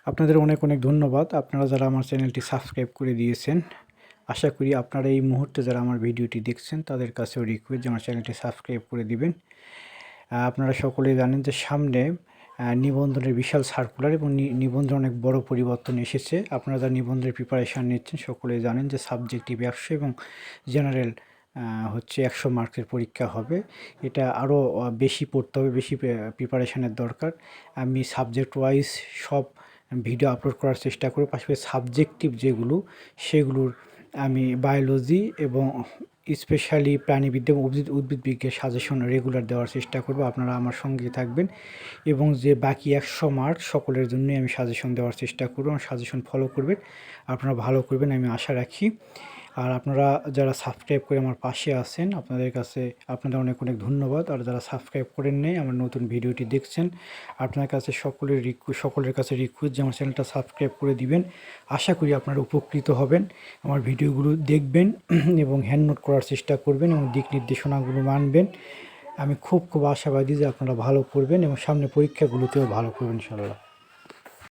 আপনাদের অনেক অনেক ধন্যবাদ। আপনারা যারা আমার চ্যানেলটি সাবস্ক্রাইব করে দিয়েছেন, আশা করি আপনারা এই মুহূর্তে যারা আমার ভিডিওটি দেখছেন তাদের কাছেও রিকোয়েস্ট যে আমার চ্যানেলটি সাবস্ক্রাইব করে দিবেন। আপনারা সকলেই জানেন যে সামনে নিবন্ধনের বিশাল সার্কুলার এবং নিবন্ধন অনেক বড় পরিবর্তন এসেছে। আপনারা যারা নিবন্ধনের প্রিপারেশান নিচ্ছেন সকলেই জানেন যে সাবজেক্টিভ 100 এবং জেনারেল হচ্ছে 100 মার্কের পরীক্ষা হবে। এটা আরও বেশি পড়তে হবে, বেশি প্রিপারেশানের দরকার। আমি সাবজেক্ট ওয়াইজ সব ভিডিও আপলোড করার চেষ্টা করি, পাশাপাশি সাবজেক্টিভ যেগুলো সেগুলোর আমি বায়োলজি এবং স্পেশালি প্রাণীবিদ্যা এবং উদ্ভিদ বিজ্ঞানের সাজেশন রেগুলার দেওয়ার চেষ্টা করব। আপনারা আমার সঙ্গে থাকবেন এবং যে বাকি 100 মার্ক সকলের জন্যই আমি সাজেশন দেওয়ার চেষ্টা করব। আমার সাজেশন ফলো করবেন, আপনারা ভালো করবেন আমি আশা রাখি। আর আপনারা যারা সাবস্ক্রাইব করে আমার পাশে আছেন আপনাদের কাছে আপনাদের অনেক অনেক ধন্যবাদ। আর যারা সাবস্ক্রাইব করেন নাই আমার নতুন ভিডিওটি দেখছেন, আপনার কাছে সকলের কাছে রিকোয়েস্ট যে আমার চ্যানেলটা সাবস্ক্রাইব করে দিবেন। আশা করি আপনারা উপকৃত হবেন, আমার ভিডিওগুলো দেখবেন এবং হ্যান্ড নোট করার চেষ্টা করবেন এবং দিক নির্দেশনাগুলো মানবেন। আমি খুব আশাবাদী যে আপনারা ভালো করবেন এবং সামনে পরীক্ষাগুলোতেও ভালো করবেন ইনশাআল্লাহ।